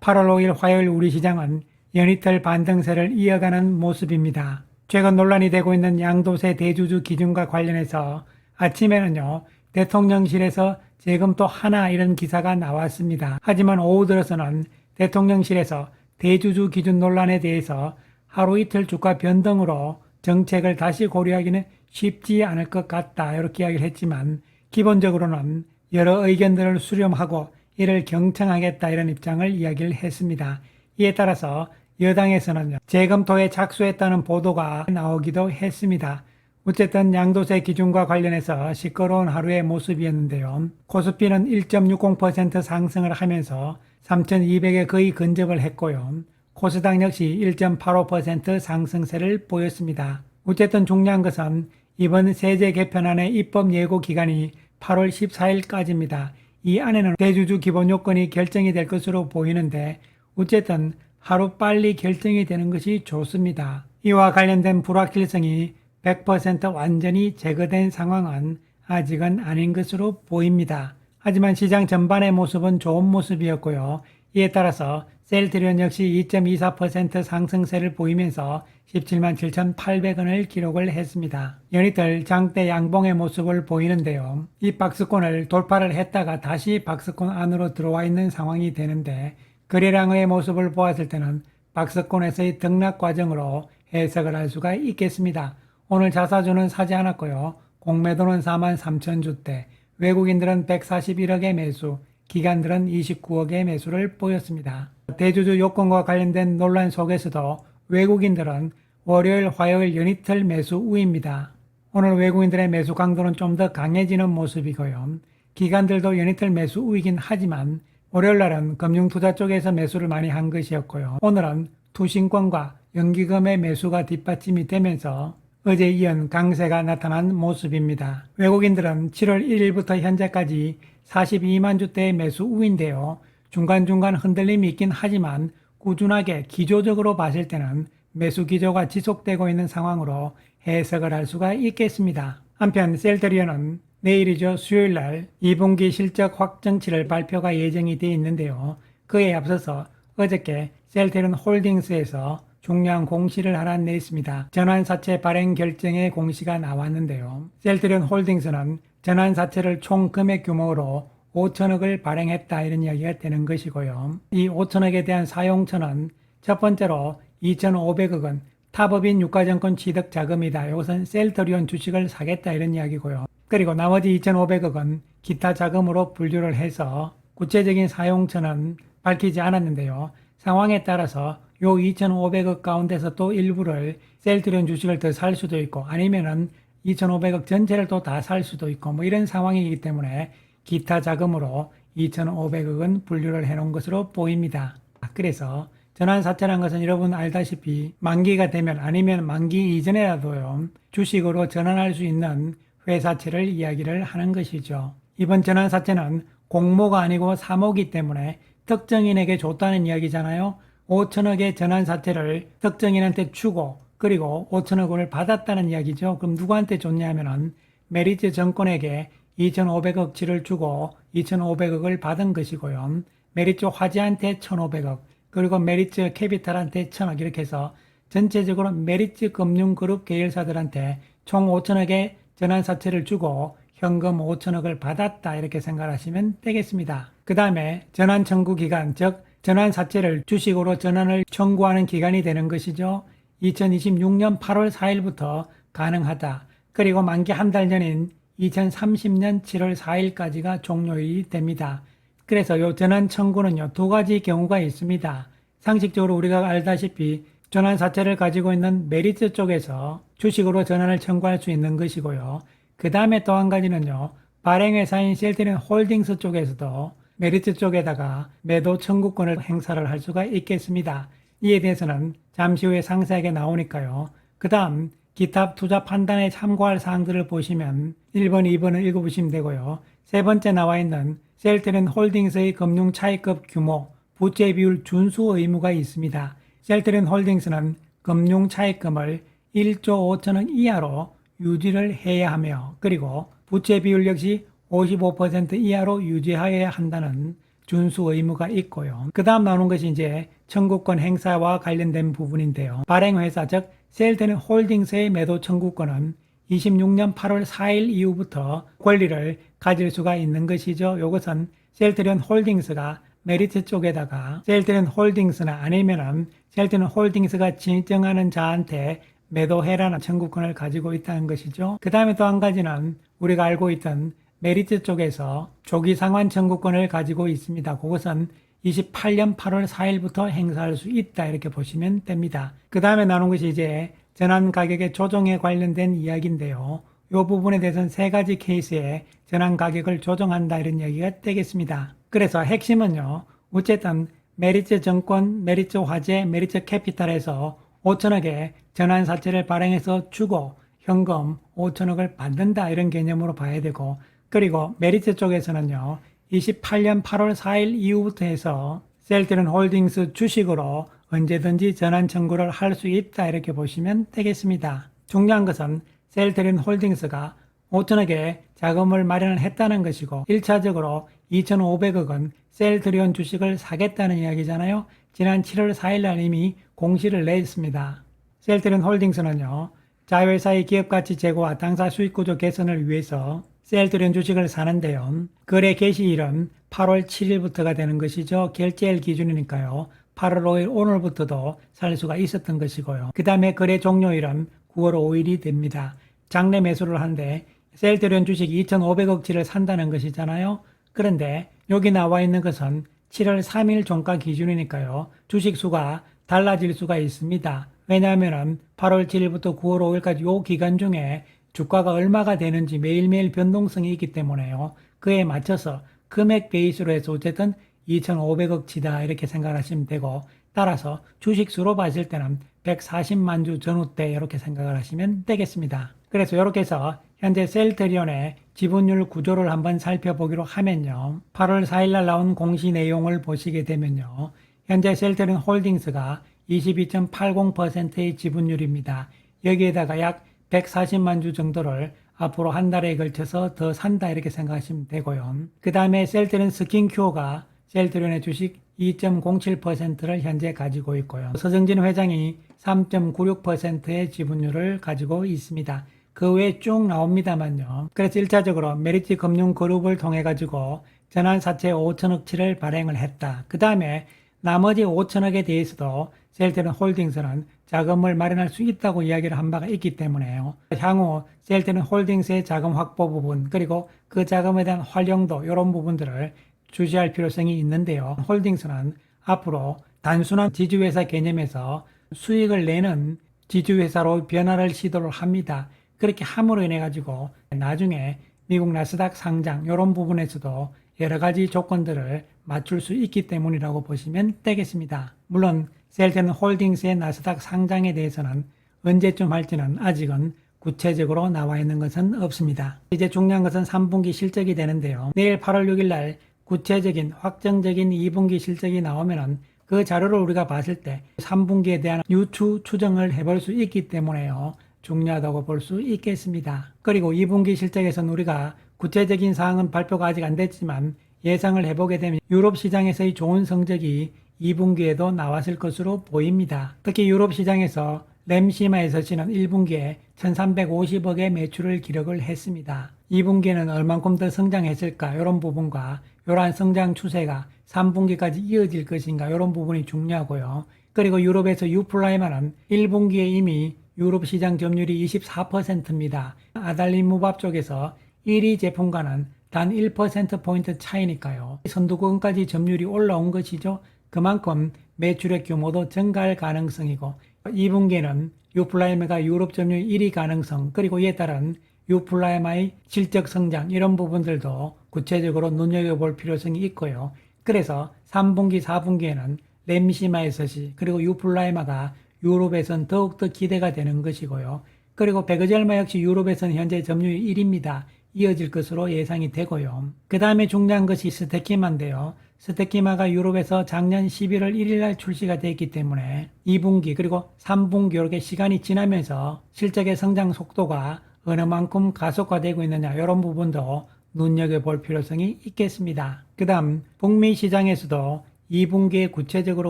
8월 5일 화요일 우리 시장은 연이틀 반등세를 이어가는 모습입니다. 최근 논란이 되고 있는 양도세 대주주 기준과 관련해서 아침에는요, 대통령실에서 재검토 하나 이런 기사가 나왔습니다. 하지만 오후 들어서는 대통령실에서 대주주 기준 논란에 대해서 하루 이틀 주가 변동으로 정책을 다시 고려하기는 쉽지 않을 것 같다 이렇게 이야기를 했지만 기본적으로는 여러 의견들을 수렴하고 이를 경청하겠다 이런 입장을 이야기를 했습니다. 이에 따라서 여당에서는 재검토에 착수했다는 보도가 나오기도 했습니다. 어쨌든 양도세 기준과 관련해서 시끄러운 하루의 모습이었는데요. 코스피는 1.60% 상승을 하면서 3,200에 거의 근접을 했고요. 코스닥 역시 1.85% 상승세를 보였습니다. 어쨌든 중요한 것은 이번 세제 개편안의 입법 예고 기간이 8월 14일까지입니다. 이 안에는 대주주 기본 요건이 결정이 될 것으로 보이는데 어쨌든 하루 빨리 결정이 되는 것이 좋습니다. 이와 관련된 불확실성이 100% 완전히 제거된 상황은 아직은 아닌 것으로 보입니다. 하지만 시장 전반의 모습은 좋은 모습이었고요. 이에 따라서 셀트리온 역시 2.24% 상승세를 보이면서 17만 7,800원을 기록을 했습니다. 연이틀 장대 양봉의 모습을 보이는데요. 이 박스권을 돌파를 했다가 다시 박스권 안으로 들어와 있는 상황이 되는데 거래량의 모습을 보았을 때는 박스권에서의 등락 과정으로 해석을 할 수가 있겠습니다. 오늘 자사주는 사지 않았고요. 공매도는 4만 3천 주대, 외국인들은 141억의 매수, 기관들은 29억의 매수를 보였습니다. 대주주 요건과 관련된 논란 속에서도 외국인들은 월요일, 화요일 연이틀 매수 우입니다. 오늘 외국인들의 매수 강도는 좀 더 강해지는 모습이고요. 기관들도 연이틀 매수 우이긴 하지만 월요일 날은 금융투자 쪽에서 매수를 많이 한 것이었고요. 오늘은 투신권과 연기금의 매수가 뒷받침이 되면서 어제 이은 강세가 나타난 모습입니다. 외국인들은 7월 1일부터 현재까지 42만 주대의 매수 우인데요. 중간중간 흔들림이 있긴 하지만 꾸준하게 기조적으로 봤을 때는 매수 기조가 지속되고 있는 상황으로 해석을 할 수가 있겠습니다. 한편 셀트리온은 내일이죠. 수요일 날 2분기 실적 확정치를 발표가 예정이 되어 있는데요. 그에 앞서서 어저께 셀트리온 홀딩스에서 중요한 공시를 하나 냈습니다. 전환사채 발행 결정의 공시가 나왔는데요. 셀트리온 홀딩스는 전환사채를 총 금액 규모로 5천억을 발행했다 이런 이야기가 되는 것이고요. 이 5천억에 대한 사용처는 첫 번째로 2,500억은 타법인 유가증권 취득 자금이다. 이것은 셀트리온 주식을 사겠다 이런 이야기고요. 그리고 나머지 2,500억은 기타 자금으로 분류를 해서 구체적인 사용처는 밝히지 않았는데요. 상황에 따라서 요 2,500억 가운데서 또 일부를 셀트리온 주식을 더 살 수도 있고 아니면은 2,500억 전체를 또 다 살 수도 있고 뭐 이런 상황이기 때문에 기타 자금으로 2,500억은 분류를 해놓은 것으로 보입니다. 그래서 전환사채라는 것은 여러분 알다시피 만기가 되면 아니면 만기 이전에라도요 주식으로 전환할 수 있는 회사채를 이야기를 하는 것이죠. 이번 전환사채는 공모가 아니고 사모기 때문에 특정인에게 줬다는 이야기잖아요. 5천억의 전환사채를 특정인한테 주고 그리고 5천억 원을 받았다는 이야기죠. 그럼 누구한테 줬냐면은 메리츠 정권에게 2,500억치를 주고 2,500억을 받은 것이고요. 메리츠 화재한테 1,500억 그리고 메리츠 캐피탈한테 1,000억 이렇게 해서 전체적으로 메리츠 금융그룹 계열사들한테 총 5천억의 전환사채를 주고 현금 5천억을 받았다 이렇게 생각하시면 되겠습니다. 그 다음에 전환 청구 기간 즉 전환사채를 주식으로 전환을 청구하는 기간이 되는 것이죠. 2026년 8월 4일부터 가능하다. 그리고 만기 한 달 전인 2030년 7월 4일까지가 종료일이 됩니다. 그래서 이 전환 청구는요, 두 가지 경우가 있습니다. 상식적으로 우리가 알다시피 전환사채를 가지고 있는 메리츠 쪽에서 주식으로 전환을 청구할 수 있는 것이고요. 그 다음에 또 한 가지는요, 발행회사인 셀트리온 홀딩스 쪽에서도 메리츠 쪽에다가 매도 청구권을 행사를 할 수가 있겠습니다. 이에 대해서는 잠시 후에 상세하게 나오니까요. 그 다음 기타 투자 판단에 참고할 사항들을 보시면 1번, 2번을 읽어보시면 되고요. 세 번째 나와 있는 셀트리온 홀딩스의 금융 차입급 규모, 부채 비율 준수 의무가 있습니다. 셀트리온 홀딩스는 금융 차입금을 1조 5천억 이하로 유지를 해야 하며 그리고 부채 비율 역시 55% 이하로 유지하여야 한다는 준수 의무가 있고요. 그 다음 나오는 것이 이제 청구권 행사와 관련된 부분인데요. 발행회사 즉 셀트리온 홀딩스의 매도 청구권은 26년 8월 4일 이후부터 권리를 가질 수가 있는 것이죠. 이것은 셀트리온 홀딩스가 메리트 쪽에다가 셀트리온 홀딩스나 아니면은 셀트리온 홀딩스가 지정하는 자한테 매도해라는 청구권을 가지고 있다는 것이죠. 그 다음에 또 한 가지는 우리가 알고 있던 메리트 쪽에서 조기 상환 청구권을 가지고 있습니다. 그것은 28년 8월 4일부터 행사할 수 있다 이렇게 보시면 됩니다. 그 다음에 나눈 것이 이제 전환 가격의 조정에 관련된 이야기인데요. 이 부분에 대해서는 세 가지 케이스에 전환 가격을 조정한다 이런 이야기가 되겠습니다. 그래서 핵심은요. 어쨌든 메리츠 증권, 메리츠 화재, 메리츠 캐피탈에서 5천억의 전환사채를 발행해서 주고 현금 5천억을 받는다 이런 개념으로 봐야 되고, 그리고 메리츠 쪽에서는요. 28년 8월 4일 이후부터 해서 셀트리온 홀딩스 주식으로 언제든지 전환 청구를 할 수 있다 이렇게 보시면 되겠습니다. 중요한 것은 셀트리온 홀딩스가 5천억의 자금을 마련을 했다는 것이고 1차적으로 2,500억은 셀트리온 주식을 사겠다는 이야기잖아요. 지난 7월 4일 날 이미 공시를 냈습니다. 셀트리온 홀딩스는요. 자회사의 기업가치 제고와 당사 수익구조 개선을 위해서 셀트리온 주식을 사는데요. 거래 개시일은 8월 7일부터가 되는 것이죠. 결제일 기준이니까요. 8월 5일 오늘부터도 살 수가 있었던 것이고요. 그 다음에 거래 종료일은 9월 5일이 됩니다. 장내 매수를 하는데 셀트리온 주식 2,500억치를 산다는 것이잖아요. 그런데 여기 나와 있는 것은 7월 3일 종가 기준이니까요. 주식 수가 달라질 수가 있습니다. 왜냐하면 8월 7일부터 9월 5일까지 이 기간 중에 주가가 얼마가 되는지 매일매일 변동성이 있기 때문에요. 그에 맞춰서 금액 베이스로 해서 어쨌든 2,500억치다 이렇게 생각하시면 되고, 따라서 주식수로 봤을 때는 140만 주 전후 때 이렇게 생각을 하시면 되겠습니다. 그래서 이렇게 해서 현재 셀트리온의 지분율 구조를 한번 살펴보기로 하면요. 8월 4일 날 나온 공시 내용을 보시게 되면요. 현재 셀트리온 홀딩스가 22.80%의 지분율입니다. 여기에다가 약 140만 주 정도를 앞으로 한 달에 걸쳐서 더 산다 이렇게 생각하시면 되고요. 그 다음에 셀트리온 스킨큐어가 셀트리온의 주식 2.07%를 현재 가지고 있고요. 서정진 회장이 3.96%의 지분율을 가지고 있습니다. 그 외에 쭉 나옵니다만요. 그래서 1차적으로 메리츠 금융그룹을 통해 가지고 전환사채 5천억치를 발행을 했다. 그 다음에 나머지 5천억에 대해서도 셀트리온 홀딩스는 자금을 마련할 수 있다고 이야기를 한 바가 있기 때문에요. 향후 셀트리온 홀딩스의 자금 확보 부분, 그리고 그 자금에 대한 활용도 이런 부분들을 주시할 필요성이 있는데요. 홀딩스는 앞으로 단순한 지주회사 개념에서 수익을 내는 지주회사로 변화를 시도를 합니다. 그렇게 함으로 인해 가지고 나중에 미국 나스닥 상장 이런 부분에서도 여러 가지 조건들을 맞출 수 있기 때문이라고 보시면 되겠습니다. 물론 셀트리온 홀딩스의 나스닥 상장에 대해서는 언제쯤 할지는 아직은 구체적으로 나와 있는 것은 없습니다. 이제 중요한 것은 3분기 실적이 되는데요. 내일 8월 6일 날 구체적인 확정적인 2분기 실적이 나오면은 그 자료를 우리가 봤을 때 3분기에 대한 유추 추정을 해볼 수 있기 때문에요. 중요하다고 볼 수 있겠습니다. 그리고 2분기 실적에서는 우리가 구체적인 사항은 발표가 아직 안 됐지만 예상을 해보게 되면 유럽 시장에서의 좋은 성적이 2분기에도 나왔을 것으로 보입니다. 특히 유럽 시장에서 램시마에서시는 1분기에 1,350억의 매출을 기록을 했습니다. 2분기에는 얼만큼 더 성장했을까 이런 부분과 이러한 성장 추세가 3분기까지 이어질 것인가 이런 부분이 중요하고요. 그리고 유럽에서 유플라이마는 1분기에 이미 유럽 시장 점유율이 24%입니다. 아달리무밥 쪽에서 1위 제품과는 단 1%포인트 차이니까요. 선두권까지 점유율이 올라온 것이죠. 그만큼 매출의 규모도 증가할 가능성이고 2분기에는 유플라이마가 유럽 점유율 1위 가능성, 그리고 이에 따른 유플라이마의 실적 성장 이런 부분들도 구체적으로 눈여겨볼 필요성이 있고요. 그래서 3분기, 4분기에는 램시마에서시 그리고 유플라이마가 유럽에선 더욱더 기대가 되는 것이고요. 그리고 베그젤마 역시 유럽에서는 현재 점유율 1위입니다. 이어질 것으로 예상이 되고요. 그 다음에 중요한 것이 스테키마인데요. 스테키마가 유럽에서 작년 11월 1일 날 출시가 되었기 때문에 2분기 그리고 3분기 이렇게 시간이 지나면서 실적의 성장 속도가 어느 만큼 가속화되고 있느냐 이런 부분도 눈여겨볼 필요성이 있겠습니다. 그 다음 북미 시장에서도 2분기에 구체적으로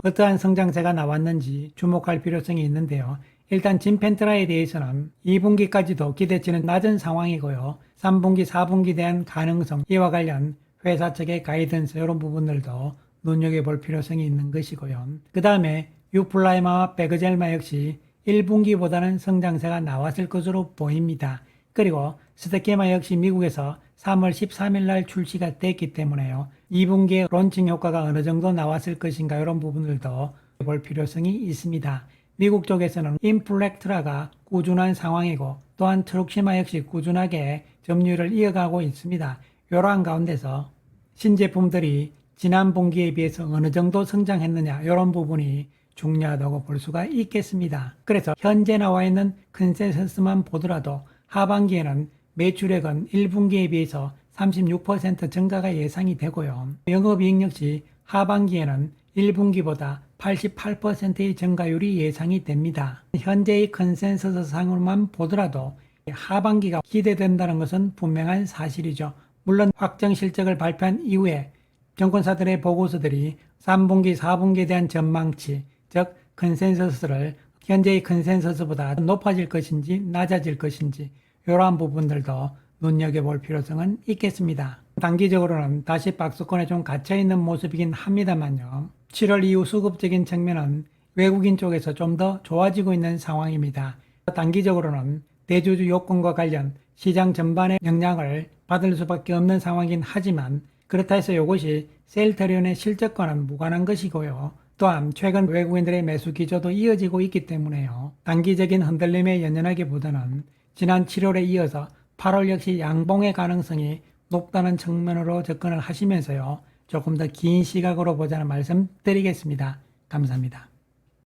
어떠한 성장세가 나왔는지 주목할 필요성이 있는데요. 일단 진펜트라에 대해서는 2분기까지도 기대치는 낮은 상황이고요. 3분기, 4분기에 대한 가능성, 이와 관련 회사 측의 가이던스 이런 부분들도 눈여겨볼 필요성이 있는 것이고요. 그 다음에 유플라이마와 베그젤마 역시 1분기보다는 성장세가 나왔을 것으로 보입니다. 그리고 스테케마 역시 미국에서 3월 13일 날 출시가 됐기 때문에요. 2분기에 론칭 효과가 어느 정도 나왔을 것인가 이런 부분들도 볼 필요성이 있습니다. 미국 쪽에서는 인플렉트라가 꾸준한 상황이고 또한 트룩시마 역시 꾸준하게 점유율을 이어가고 있습니다. 이러한 가운데서 신제품들이 지난 분기에 비해서 어느 정도 성장했느냐 이런 부분이 중요하다고 볼 수가 있겠습니다. 그래서 현재 나와 있는 컨센서스만 보더라도 하반기에는 매출액은 1분기에 비해서 36% 증가가 예상이 되고요. 영업이익 역시 하반기에는 1분기보다 88%의 증가율이 예상이 됩니다. 현재의 컨센서스 상으로만 보더라도 하반기가 기대된다는 것은 분명한 사실이죠. 물론 확정 실적을 발표한 이후에 정권사들의 보고서들이 3분기, 4분기에 대한 전망치, 즉 컨센서스를 현재의 컨센서스보다 높아질 것인지 낮아질 것인지 이러한 부분들도 눈여겨볼 필요성은 있겠습니다. 단기적으로는 다시 박스권에 좀 갇혀있는 모습이긴 합니다만요. 7월 이후 수급적인 측면은 외국인 쪽에서 좀 더 좋아지고 있는 상황입니다. 단기적으로는 대주주 요건과 관련 시장 전반의 영향을 받을 수밖에 없는 상황이긴 하지만 그렇다 해서 이것이 셀트리온의 실적과는 무관한 것이고요. 또한 최근 외국인들의 매수 기조도 이어지고 있기 때문에요. 단기적인 흔들림에 연연하기보다는 지난 7월에 이어서 8월 역시 양봉의 가능성이 높다는 측면으로 접근을 하시면서요. 조금 더 긴 시각으로 보자는 말씀 드리겠습니다. 감사합니다.